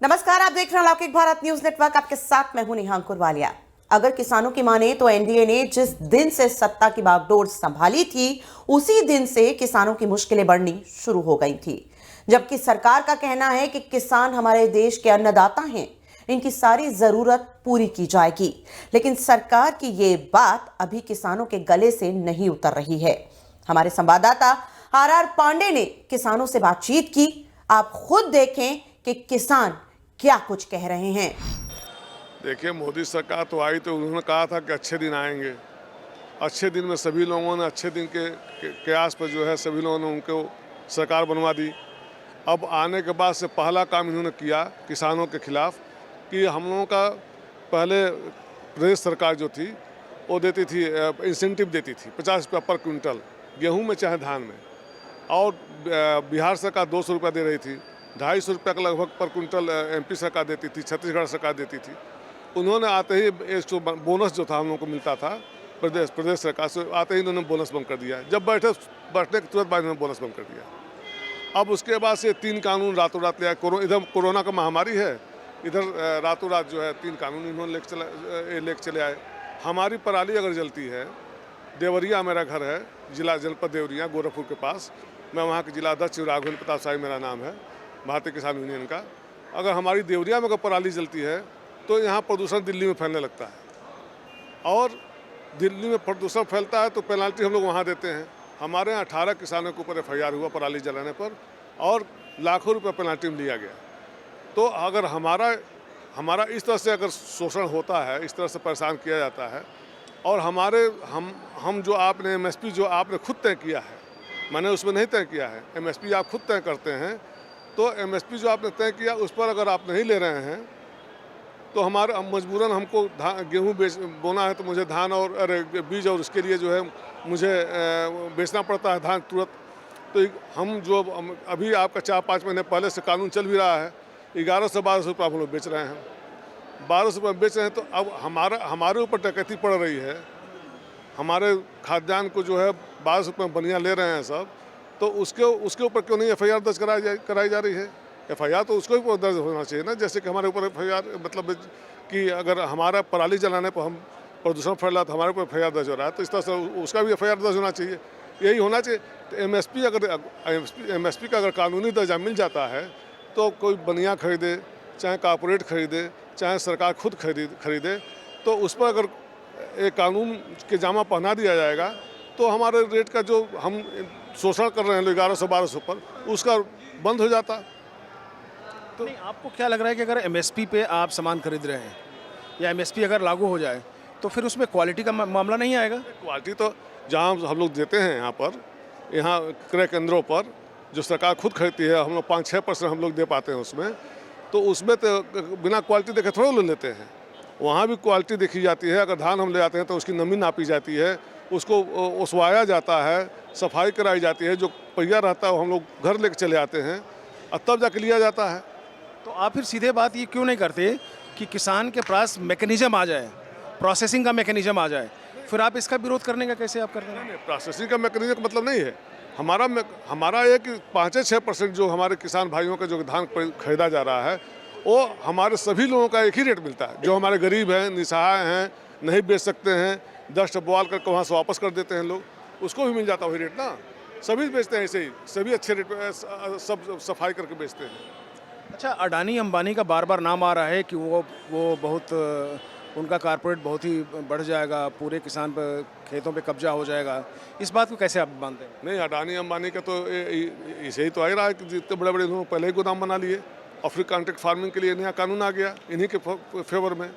नमस्कार, आप देख रहे हैं लौकिक भारत न्यूज नेटवर्क। आपके साथ मैं हूं नेहा अंकुरवालिया। अगर किसानों की माने तो एनडीए ने जिस दिन से सत्ता की बागडोर संभाली थी, उसी दिन से किसानों की मुश्किलें बढ़नी शुरू हो गई थी। जबकि सरकार का कहना है कि किसान हमारे देश के अन्नदाता हैं, इनकी सारी जरूरत पूरी की जाएगी। लेकिन सरकार की ये बात अभी किसानों के गले से नहीं उतर रही है। हमारे संवाददाता आर पांडे ने किसानों से बातचीत की। आप खुद देखें कि किसान क्या कुछ कह रहे हैं। देखिए, मोदी सरकार तो आई तो उन्होंने कहा था कि अच्छे दिन आएंगे। अच्छे दिन में सभी लोगों ने अच्छे दिन के आस पर जो है सभी लोगों ने उनको सरकार बनवा दी। अब आने के बाद से पहला काम इन्होंने किया किसानों के खिलाफ कि हम लोगों का पहले प्रदेश सरकार जो थी वो देती थी, इंसेंटिव देती थी 50 रुपया पर क्विंटल गेहूँ में चाहे धान में, और बिहार सरकार 200 रुपया दे रही थी। 250 रुपया का लगभग पर क्विंटल एमपी सरकार देती थी, छत्तीसगढ़ सरकार देती थी। उन्होंने आते ही जो बोनस जो था हम लोगों को मिलता था प्रदेश सरकार से, आते ही इन्होंने बोनस बंद कर दिया। जब बैठने के तुरंत बाद इन्होंने बोनस बंद कर दिया। अब उसके बाद से 3 कानून रातों रात ले आए। इधर कोरोना का महामारी है, इधर रातों रात जो है 3 कानून इन्होंने लेके चले आए। हमारी पराली अगर जलती है, देवरिया मेरा घर है, जनपद देवरिया गोरखपुर के पास। मैं वहाँ के जिला अध्यक्ष राघवेंद्र प्रताप शाही मेरा नाम है, भारतीय किसान यूनियन का। अगर हमारी देवरिया में अगर पराली जलती है तो यहाँ प्रदूषण दिल्ली में फैलने लगता है, और दिल्ली में प्रदूषण फैलता है तो पेनाल्टी हम लोग वहाँ देते हैं। हमारे यहाँ 18 किसानों के ऊपर एफआईआर हुआ पराली जलाने पर, और लाखों रुपये पेनाल्टी में लिया गया। तो अगर हमारा इस तरह से अगर शोषण होता है, इस तरह से परेशान किया जाता है, और हम जो आपने एमएसपी जो आपने खुद तय किया है, मैंने उसमें नहीं तय किया है, एमएसपी आप खुद तय करते हैं, तो एमएसपी जो आपने तय किया उस पर अगर आप नहीं ले रहे हैं तो हमारा मजबूरन हमको गेहूँ बोना है तो मुझे धान और बीज और उसके लिए जो है मुझे बेचना पड़ता है धान तुरंत। तो हम जो अभी आपका 4-5 महीने पहले से कानून चल भी रहा है, 1100 से 1200 रुपये हम लोग बेच रहे हैं, 1200 रुपये बेच रहे हैं। तो अब हमारे ऊपर डकैती पड़ रही है। हमारे खाद्यान्न को जो है 1200 रुपये बनिया ले रहे हैं सब, तो उसके ऊपर क्यों नहीं एफआईआर दर्ज कराई जा रही है? एफआईआर तो उसको भी दर्ज होना चाहिए ना। जैसे कि हमारे ऊपर एफआईआर, मतलब कि अगर हमारा पराली जलाने पर हम प्रदूषण फैल रहा तो हमारे ऊपर एफआईआर दर्ज हो रहा है, तो इस तरह से उसका भी एफआईआर दर्ज होना चाहिए। यही होना चाहिए। तो एमएसपी का अगर कानूनी दर्जा मिल जाता है तो कोई बनिया खरीदे, चाहे कॉर्पोरेट खरीदे, चाहे सरकार खुद खरीदे, तो उस पर अगर एक कानून के जामा पहना दिया जाएगा तो हमारे रेट का जो हम शोषण कर रहे हैं 1100-1200 पर, उसका बंद हो जाता। तो नहीं, आपको क्या लग रहा है कि अगर एमएसपी पे आप सामान खरीद रहे हैं या एमएसपी अगर लागू हो जाए तो फिर उसमें क्वालिटी का मामला नहीं आएगा? क्वालिटी तो जहाँ हम लोग देते हैं, यहाँ क्रय केंद्रों पर जो सरकार खुद खरीदती है, हम लोग 5-6% हम लोग दे पाते हैं उसमें, तो उसमें तो बिना क्वालिटी देखे थोड़ा ले लेते हैं। वहाँ भी क्वालिटी देखी जाती है। अगर धान हम ले आते हैं तो उसकी नमी नापी जाती है, उसको ओसवाया जाता है, सफाई कराई जाती है, जो पहिया रहता है वो हम लोग घर लेके चले आते हैं और तब जाके लिया जाता है। तो आप फिर सीधे बात ये क्यों नहीं करते कि किसान के पास मैकेनिज्म आ जाए, प्रोसेसिंग का मैकेनिज्म आ जाए, फिर आप इसका विरोध करने का कैसे आप करते हैं? प्रोसेसिंग का मैकेनिज्म का मतलब नहीं है हमारा ये कि 5-6% जो हमारे किसान भाइयों का जो धान खरीदा जा रहा है वो हमारे सभी लोगों का एक ही रेट मिलता है। जो हमारे गरीब हैं, निसहाय हैं, नहीं बेच सकते हैं, 10 बोआल करके वहाँ से वापस कर देते हैं लोग, उसको भी मिल जाता है वही रेट ना। सभी बेचते हैं ऐसे ही, सभी अच्छे रेट पे सब सफाई करके बेचते हैं। अच्छा, अडानी अंबानी का बार बार नाम आ रहा है कि वो बहुत उनका कारपोरेट बहुत ही बढ़ जाएगा, पूरे किसान पर खेतों पे कब्जा हो जाएगा। इस बात को कैसे आप मानते हैं? नहीं, अडानी अंबानी का तो इसे ही तो आ ही रहा है कि जितने बड़े बड़े लोग पहले ही गोदाम बना लिए। और फिर कॉन्ट्रैक्ट फार्मिंग के लिए नया कानून आ गया इन्हीं के फेवर में।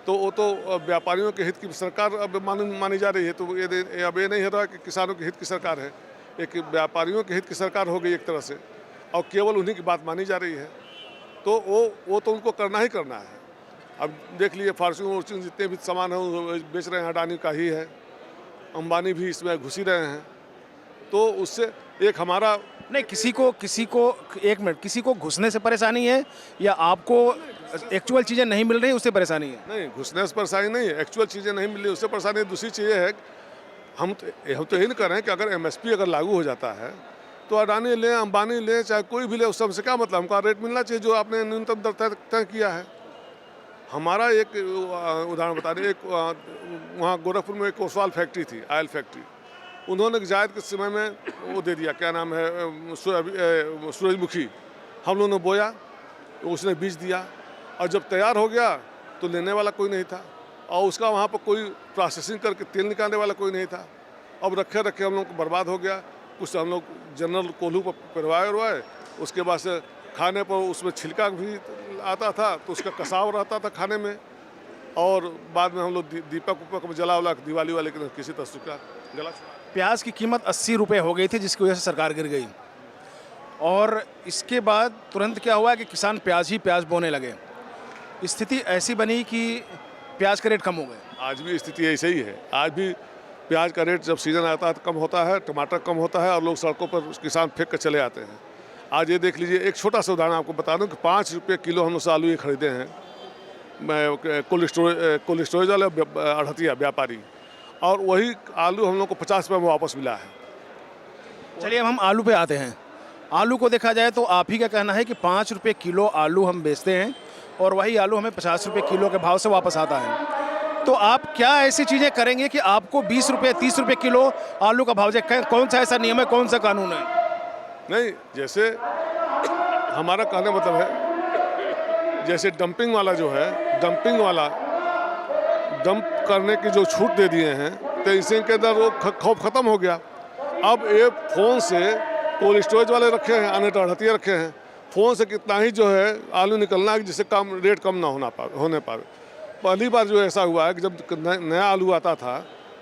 तो वो तो व्यापारियों के हित की सरकार अब मानी जा रही है। तो ये अब ये नहीं हो रहा कि किसानों के हित की सरकार है, एक व्यापारियों के हित की सरकार हो गई एक तरह से, और केवल उन्हीं की बात मानी जा रही है। तो वो तो उनको करना ही करना है। अब देख लिए फॉर्च्यून जितने भी सामान हैं वो बेच रहे हैं, अडानी का ही है, अंबानी भी इसमें घुस ही रहे हैं। तो उससे एक हमारा नहीं, किसी को एक मिनट, किसी को घुसने से परेशानी है या आपको एक्चुअल चीज़ें नहीं मिल रही उससे परेशानी है? नहीं, घुसने से परेशानी नहीं है, एक्चुअल चीज़ें नहीं मिल रही उससे परेशानी है। दूसरी चीज़ है हम तो यही नहीं कर रहे हैं कि अगर एमएसपी अगर लागू हो जाता है तो अडानी लें, अंबानी लें, चाहे कोई भी ले, उस सबसे क्या मतलब, हमको रेट मिलना चाहिए जो आपने न्यूनतम दर तय किया है। हमारा एक उदाहरण बता दें, एक वहाँ गोरखपुर में एक ओसवाल फैक्ट्री थी, ऑयल फैक्ट्री। उन्होंने जायद के समय में वो दे दिया, क्या नाम है, सूरजमुखी। हम लोगों ने बोया, उसने बीज दिया, और जब तैयार हो गया तो लेने वाला कोई नहीं था, और उसका वहाँ पर कोई प्रोसेसिंग करके तेल निकालने वाला कोई नहीं था। अब रखे रखे हम लोग को बर्बाद हो गया। कुछ हम लोग जनरल कोल्हू पर परवाए, उसके बाद से खाने पर उसमें छिलका भी आता था, तो उसका कसाव रहता था खाने में, और बाद में हम लोग दीपक उपक में जला उला दिवाली वाले किसी तरह का गला। प्याज की कीमत 80 रुपये हो गई थी, जिसकी वजह से सरकार गिर गई, और इसके बाद तुरंत क्या हुआ कि किसान प्याज ही प्याज बोने लगे। स्थिति ऐसी बनी कि प्याज का रेट कम हो गए। आज भी स्थिति ऐसे ही है। आज भी प्याज का रेट जब सीज़न आता है तो कम होता है, टमाटर कम होता है, और लोग सड़कों पर किसान फेंक कर चले आते हैं। आज ये देख लीजिए, एक छोटा सा उदाहरण आपको बता दूं कि 5 रुपये किलो हम लोग आलू ये खरीदे हैं, कोल्ड स्टोरेज वाले अड़हतिया व्यापारी, और वही आलू हम लोग को 50 रुपये में वापस मिला है। चलिए अब हम आलू पे आते हैं। आलू को देखा जाए तो आप ही का कहना है कि 5 रुपये किलो आलू हम बेचते हैं, और वही आलू हमें 50 रुपये किलो के भाव से वापस आता है। तो आप क्या ऐसी चीज़ें करेंगे कि आपको 20 रुपये 30 रुपये किलो आलू का भाव जाए? कौन सा ऐसा नियम है, कौन सा कानून है? नहीं, जैसे हमारा कहने मतलब है, जैसे डंपिंग वाला जो है, डंपिंग वाला डंप करने की जो छूट दे दिए हैं, तो इसके अंदर वो खौफ ख़त्म हो गया। अब ये फ़ोन से कोल्ड स्टोरेज वाले रखे हैं, अन्य अड़हतिया रखे हैं, फ़ोन से कितना ही जो है आलू निकलना है जिससे कम रेट कम ना होने पाए। पहली बार जो ऐसा हुआ है कि जब नया आलू आता था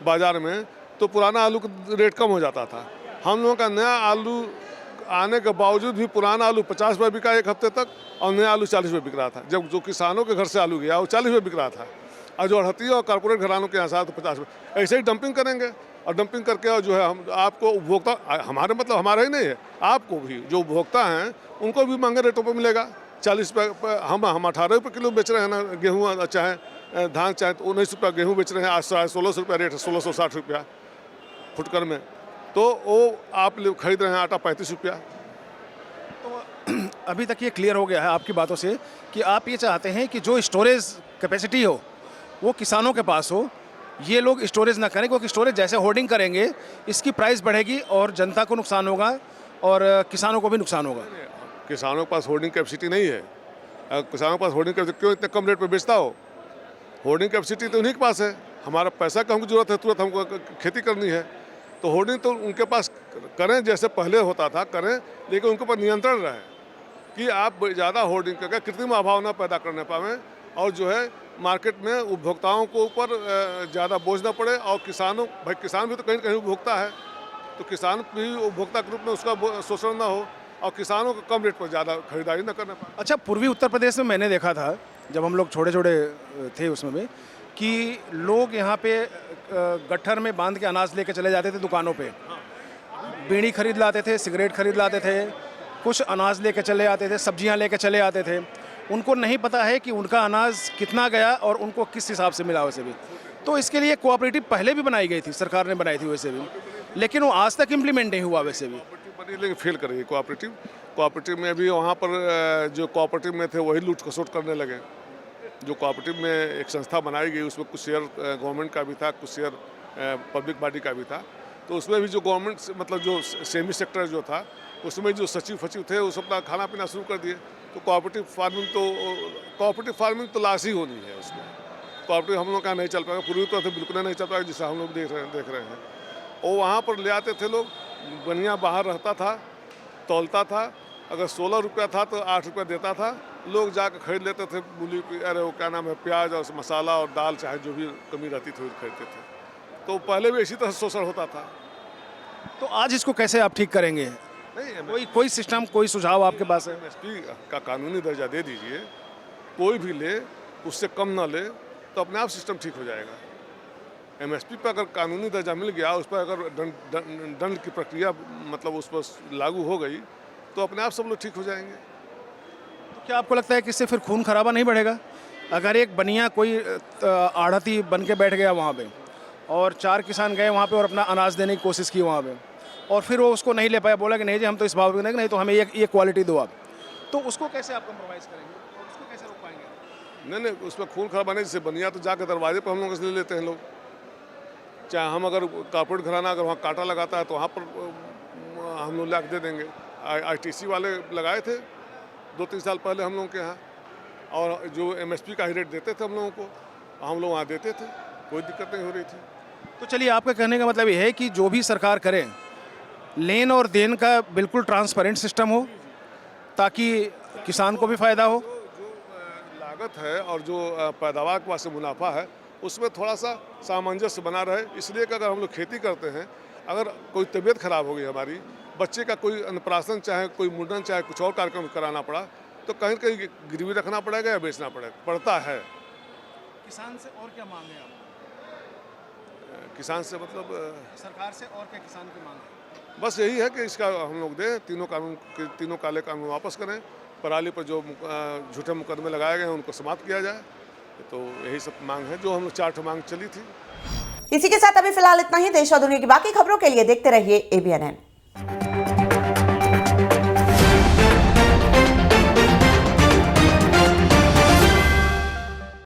बाज़ार में, तो पुराना आलू का रेट कम हो जाता था। हम लोगों का नया आलू आने के बावजूद भी पुराना आलू 50 रुपये बिका एक हफ्ते तक, और नया आलू 40 रुपये बिक रहा था। जब जो किसानों के घर से आलू गया वो 40 रुपये बिक रहा था, और जो अड़हतिया और कॉर्पोरेट घरानों के यहाँ तो 50 रुपये। ऐसे ही डंपिंग करेंगे, और डंपिंग करके और जो है हम आपको उपभोक्ता, हमारे मतलब हमारा ही नहीं है, आपको भी जो उपभोक्ता हैं उनको भी महंगे रेटों पर मिलेगा। 40 रुपये हम 18 रुपये किलो बेच रहे हैं ना गेहूँ, चाहे धान, चाहे तो 19 रुपये गेहूँ बेच रहे हैं। आज 1600 रुपये रेट है, 1660 रुपया फुटकर में। तो वो आप खरीद रहे हैं आटा 35 रुपया। तो अभी तक ये क्लियर हो गया है आपकी बातों से कि आप ये चाहते हैं कि जो स्टोरेज कैपेसिटी हो वो किसानों के पास हो, ये लोग स्टोरेज ना करें, क्योंकि स्टोरेज जैसे होर्डिंग करेंगे इसकी प्राइस बढ़ेगी और जनता को नुकसान होगा और किसानों को भी नुकसान होगा। किसानों के पास होर्डिंग कैपेसिटी नहीं है। किसानों के पास होर्डिंग कैपेसिटी क्यों इतने कम रेट पर बेचता हो? होर्डिंग कैपेसिटी तो उन्हीं के पास है। हमारा पैसा का हमको जरूरत है, तुरंत हमको खेती करनी है, तो होर्डिंग तो उनके पास करें, जैसे पहले होता था करें, लेकिन उनके ऊपर नियंत्रण रहे कि आप ज़्यादा होर्डिंग करके कृत्रिम अभाव न पैदा करने पाएँ, और जो है मार्केट में उपभोक्ताओं को ऊपर ज़्यादा बोझ न पड़े। और किसानों, भाई किसान भी तो कहीं न कहीं उपभोक्ता है, तो किसान भी उपभोक्ता के रूप में उसका शोषण ना हो, और किसानों को कम रेट पर ज़्यादा खरीदारी न करने पाए। अच्छा, पूर्वी उत्तर प्रदेश में मैंने देखा था जब हम लोग छोटे छोटे थे उसमें भी, कि लोग यहाँ पे गट्ठर में बांध के अनाज लेके चले जाते थे दुकानों पे, बीड़ी खरीद लाते थे, सिगरेट खरीद लाते थे, कुछ अनाज लेके चले आते थे, सब्जियाँ लेके चले आते थे। उनको नहीं पता है कि उनका अनाज कितना गया और उनको किस हिसाब से मिला वैसे भी। तो इसके लिए कोऑपरेटिव पहले भी बनाई गई थी, सरकार ने बनाई थी वैसे भी, लेकिन वो आज तक इम्प्लीमेंट नहीं हुआ वैसे भी। बनी लेकिन फेल कर रही है कोऑपरेटिव में भी। वहाँ पर जो कोऑपरेटिव में थे वही लूट खसोट करने लगे। जो कोऑपरेटिव में एक संस्था बनाई गई, उसमें कुछ शेयर गवर्नमेंट का भी था, कुछ शेयर पब्लिक बॉडी का भी था। तो उसमें भी जो गवर्नमेंट मतलब जो सेमी सेक्टर जो था, उसमें जो सचिव थे वो अपना खाना पीना शुरू कर दिए। तो कोऑपरेटिव फार्मिंग तो लाश ही होनी है उसमें। कोऑपरेटिव हम लोग का नहीं चल पाएगा, पूरी तरह से बिल्कुल नहीं चल पाएगा, जिसे हम लोग देख रहे हैं। और वहाँ पर ले आते थे लोग, बनिया बाहर रहता था, तौलता था, अगर 16 रुपया था तो 8 रुपया देता था, लोग जाकर खरीद लेते थे। मूली, अरे वो क्या नाम है, प्याज और मसाला और दाल, चाहे जो भी कमी रहती थी वो खरीदते थे। तो पहले भी इसी तरह शोषण होता था। तो आज इसको कैसे आप ठीक करेंगे? नहीं, कोई सिस्टम, कोई सुझाव आपके पास है? MSP का कानूनी दर्जा दे दीजिए, कोई भी ले उससे कम ना ले, तो अपने आप सिस्टम ठीक हो जाएगा। MSP पर अगर कानूनी दर्जा मिल गया, उस पर अगर दंड की प्रक्रिया मतलब उस पर लागू हो गई, तो अपने आप सब लोग ठीक हो जाएंगे। तो क्या आपको लगता है कि इससे फिर खून खराबा नहीं बढ़ेगा? अगर एक बनिया कोई आढ़ती बन के बैठ गया वहाँ पे, और 4 किसान गए वहाँ पे और अपना अनाज देने की कोशिश की वहाँ पे, और फिर वो उसको नहीं ले पाया, बोला कि नहीं जी हम तो इस भाव में नहीं तो हमें ये क्वालिटी दो आप, तो उसको कैसे आप कम्प्रोमाइज़ करेंगे और उसको कैसे रोक पाएंगे? नहीं उसमें खून खराबाने जैसे बनिया तो जाकर दरवाजे पर हम लोग इसलिए लेते हैं लोग। चाहे हम अगर कारपोरेट घराना अगर वहाँ कांटा लगाता है तो वहाँ पर हम लोग ला के दे देंगे। ITC वाले लगाए थे 2-3 साल पहले हम लोगों के यहाँ, और जो MSP का ही रेट देते थे हम लोगों को, हम लोग वहाँ देते थे, कोई दिक्कत नहीं हो रही थी। तो चलिए, आपका कहने का मतलब ये है कि जो भी सरकार करे, लेन और देन का बिल्कुल ट्रांसपेरेंट सिस्टम हो ताकि किसान को भी फ़ायदा हो। जो लागत है और जो पैदावार के वास्ते मुनाफा है उसमें थोड़ा सा सामंजस्य बना रहे, इसलिए कि अगर हम लोग खेती करते हैं, अगर कोई तबीयत खराब हो गई हमारी, बच्चे का कोई अन्नप्राशन चाहे कोई मुंडन चाहे कुछ और कार्यक्रम कराना पड़ा, तो कहीं न कहीं गिरवी रखना पड़ेगा या बेचना पड़ता है। किसान से और क्या मांग है आप? किसान से मतलब सरकार से और क्या किसान की मांग है? बस यही है कि इसका हम लोग दें, तीनों काले कानून वापस करें, पराली पर जो झूठे मुकदमे लगाए गए हैं उनको समाप्त किया जाए। तो यही सब मांग है जो हम लोग 4 मांग चली थी। इसी के साथ अभी फिलहाल इतना ही। देश और दुनिया की बाकी खबरों के लिए देखते रहिए ABNN।